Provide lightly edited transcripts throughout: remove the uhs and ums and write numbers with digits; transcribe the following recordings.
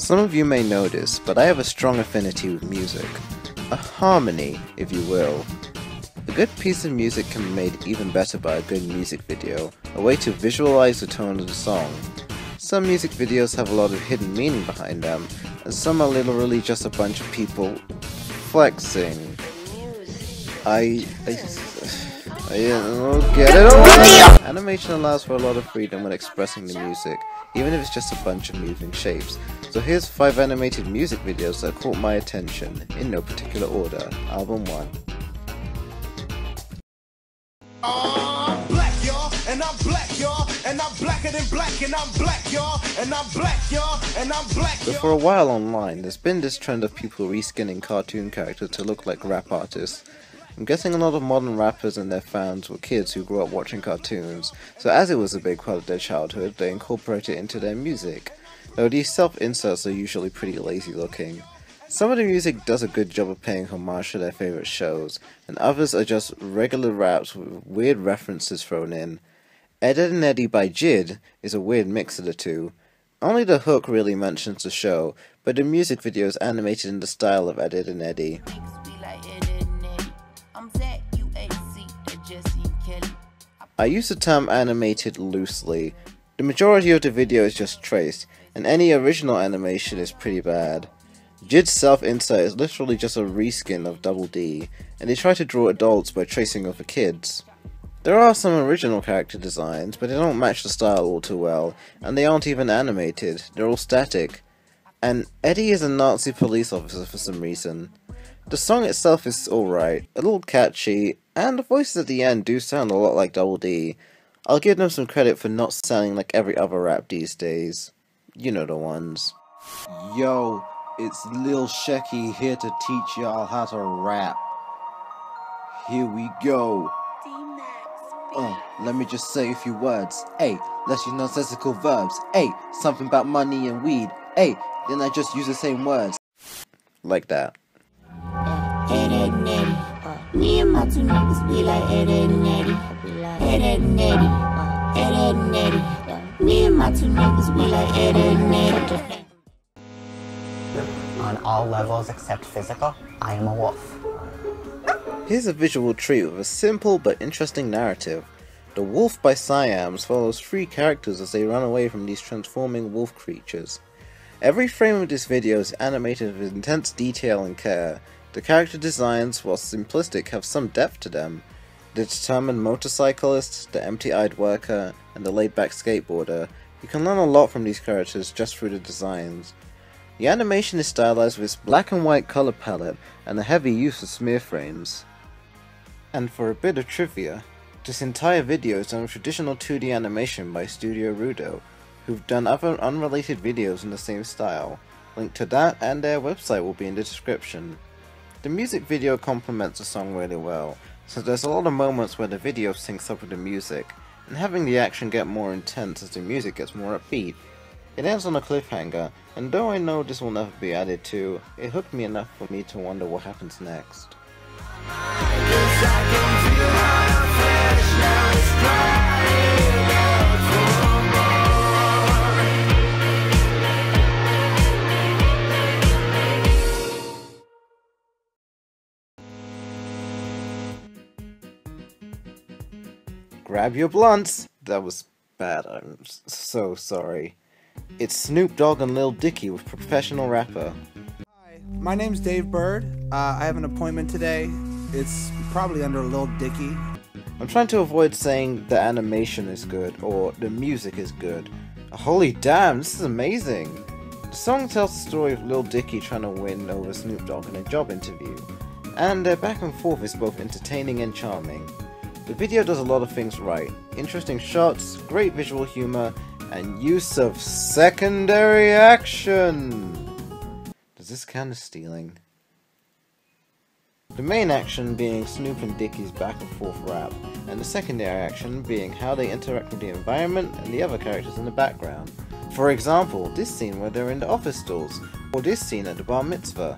Some of you may know this, but I have a strong affinity with music. A harmony, if you will. A good piece of music can be made even better by a good music video, a way to visualize the tone of the song. Some music videos have a lot of hidden meaning behind them, and some are literally just a bunch of people flexing. I don't get it away! Animation allows for a lot of freedom when expressing the music, even if it's just a bunch of moving shapes. So here's 5 animated music videos that caught my attention, in no particular order. Album 1. I'm black, y'all, and I'm black, y'all, and I'm blacker than black, and I'm black, y'all, and I'm black, y'all, and I'm black, y'all. But for a while online, there's been this trend of people reskinning cartoon characters to look like rap artists. I'm guessing a lot of modern rappers and their fans were kids who grew up watching cartoons, so as it was a big part of their childhood, they incorporate it into their music. Though these self-inserts are usually pretty lazy looking. Some of the music does a good job of paying homage to their favourite shows, and others are just regular raps with weird references thrown in. Ed, Edd n Eddy by Jid is a weird mix of the two. Only the hook really mentions the show, but the music video is animated in the style of Ed, Edd n Eddy. I use the term animated loosely. The majority of the video is just traced, and any original animation is pretty bad. Jid's self-insert is literally just a reskin of Double D, and they try to draw adults by tracing over kids. There are some original character designs, but they don't match the style all too well, and they aren't even animated, they're all static. And Eddie is a Nazi police officer for some reason. The song itself is alright, a little catchy, and the voices at the end do sound a lot like Double D. I'll give them some credit for not sounding like every other rap these days. You know the ones. Yo, it's Lil Shecky here to teach y'all how to rap. Here we go. Let me just say a few words. Ay, less you nonsensical verbs. Ay, something about money and weed. Ay, then I just use the same words. Like that. Ed, Edd n Eddy. Me and my 2 niggas be like Ed, Edd n Eddy. Ed, Edd n Eddy. Ed, Edd n Eddy. Me and my 2 niggas be like Ed, Edd n Eddy. On all levels except physical, I am a wolf. Here's a visual treat with a simple but interesting narrative. The Wolf by Siams follows 3 characters as they run away from these transforming wolf creatures. Every frame of this video is animated with intense detail and care. The character designs, while simplistic, have some depth to them. The determined motorcyclist, the empty-eyed worker, and the laid-back skateboarder. You can learn a lot from these characters just through the designs. The animation is stylized with its black and white color palette and a heavy use of smear frames. And for a bit of trivia, this entire video is done with traditional 2D animation by Studio Rudo, who've done other unrelated videos in the same style. Link to that and their website will be in the description. The music video complements the song really well, so there's a lot of moments where the video syncs up with the music, and having the action get more intense as the music gets more upbeat. It ends on a cliffhanger, and though I know this will never be added to, it hooked me enough for me to wonder what happens next. Grab your blunts! That was bad, I'm so sorry. It's Snoop Dogg and Lil Dicky with Professional Rapper. Hi, my name's Dave Bird. I have an appointment today. It's probably under Lil Dicky. I'm trying to avoid saying the animation is good or the music is good. Holy damn, this is amazing! The song tells the story of Lil Dicky trying to win over Snoop Dogg in a job interview, and their back and forth is both entertaining and charming. The video does a lot of things right. Interesting shots, great visual humor, and use of secondary action! Does this count as stealing? The main action being Snoop and Dicky's back and forth rap, and the secondary action being how they interact with the environment and the other characters in the background. For example, this scene where they're in the office stalls, or this scene at the bar mitzvah.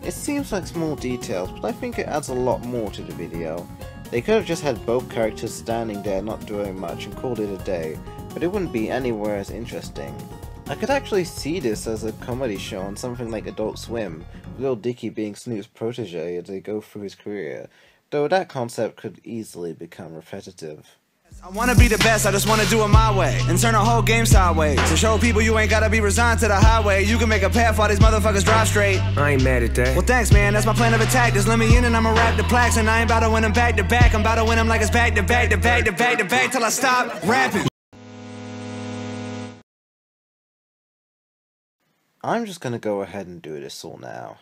It seems like small details, but I think it adds a lot more to the video. They could have just had both characters standing there not doing much and called it a day, but it wouldn't be anywhere as interesting. I could actually see this as a comedy show on something like Adult Swim, with Lil Dicky being Snoop's protege as they go through his career, though that concept could easily become repetitive. I wanna be the best, I just wanna do it my way and turn the whole game sideways. To show people you ain't gotta be resigned to the highway. You can make a path while these motherfuckers drive straight. I ain't mad at that. Well thanks man, that's my plan of attack. Just let me in and I'ma rap the plaques. And I ain't about to win them back to back. I'm about to win them like it's back to back to back to back to back till I stop rapping. I'm just gonna go ahead and do this all now.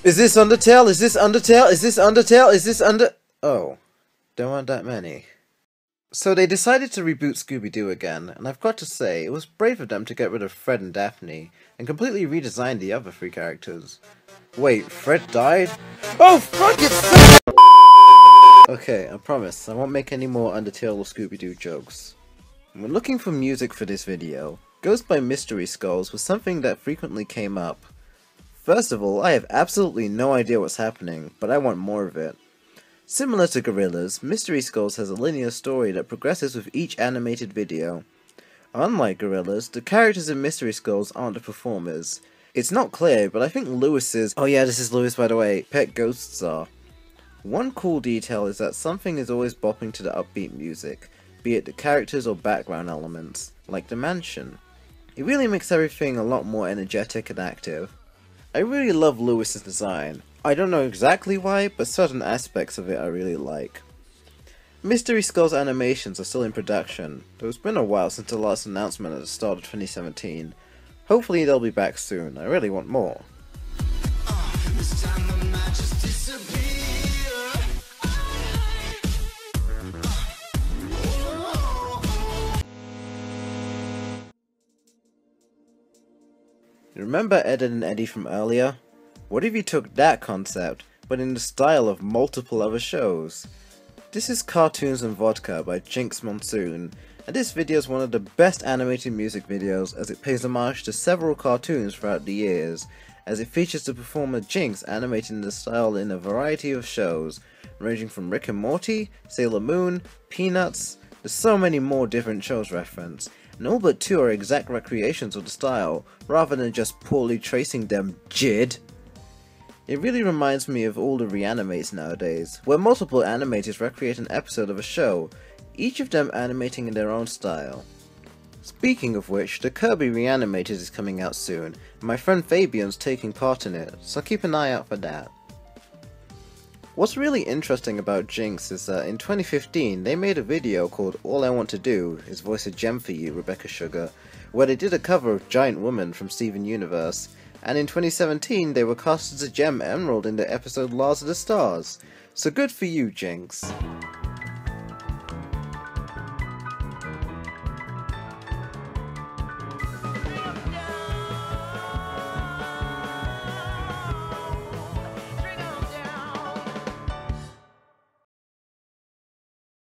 Is this Undertale? Is this Undertale? Is this Undertale? Is this Oh. There weren't that many. So they decided to reboot Scooby-Doo again, and I've got to say, it was brave of them to get rid of Fred and Daphne, and completely redesign the other three characters. Wait, Fred died? Oh fuck it! Okay, I promise, I won't make any more Undertale or Scooby-Doo jokes. When looking for music for this video, Ghost by Mystery Skulls was something that frequently came up. First of all, I have absolutely no idea what's happening, but I want more of it. Similar to Gorillaz, Mystery Skulls has a linear story that progresses with each animated video. Unlike Gorillaz, the characters in Mystery Skulls aren't the performers. It's not clear, but I think Lewis's— oh yeah, this is Lewis by the way— pet ghosts are. One cool detail is that something is always bopping to the upbeat music, be it the characters or background elements, like the mansion. It really makes everything a lot more energetic and active. I really love Lewis's design. I don't know exactly why, but certain aspects of it I really like. Mystery Skulls animations are still in production, though it's been a while since the last announcement at the start of 2017. Hopefully they'll be back soon, I really want more. Remember Ed, Edd n Eddy from earlier? What if you took that concept, but in the style of multiple other shows? This is Cartoons and Vodka by Jinx Monsoon, and this video is one of the best animated music videos as it pays homage to several cartoons throughout the years, as it features the performer Jinx animating the style in a variety of shows, ranging from Rick and Morty, Sailor Moon, Peanuts, there's so many more different shows referenced, and all but two are exact recreations of the style, rather than just poorly tracing them, Jid. It really reminds me of all the reanimates nowadays, where multiple animators recreate an episode of a show, each of them animating in their own style. Speaking of which, the Kirby Reanimated is coming out soon, and my friend Fabian's taking part in it, so keep an eye out for that. What's really interesting about Jinx is that in 2015 they made a video called All I Want to Do is Voice a Gem for You, Rebecca Sugar, where they did a cover of Giant Woman from Steven Universe, and in 2017 they were cast as a Gem Emerald in the episode Lars of the Stars. So good for you, Jinx.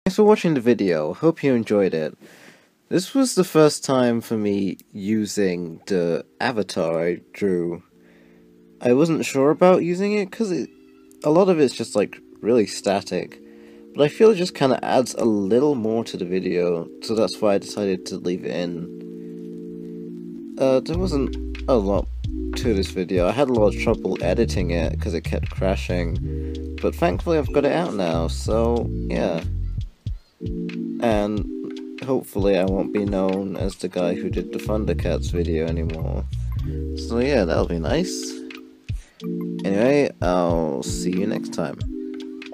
Thanks for watching the video, hope you enjoyed it. This was the first time for me using the avatar I drew. I wasn't sure about using it because a lot of it's just like really static, but I feel it just kind of adds a little more to the video, so that's why I decided to leave it in. There wasn't a lot to this video. I had a lot of trouble editing it because it kept crashing, but thankfully I've got it out now, so yeah. And hopefully I won't be known as the guy who did the Thundercats video anymore. So yeah, that'll be nice. Anyway, I'll see you next time.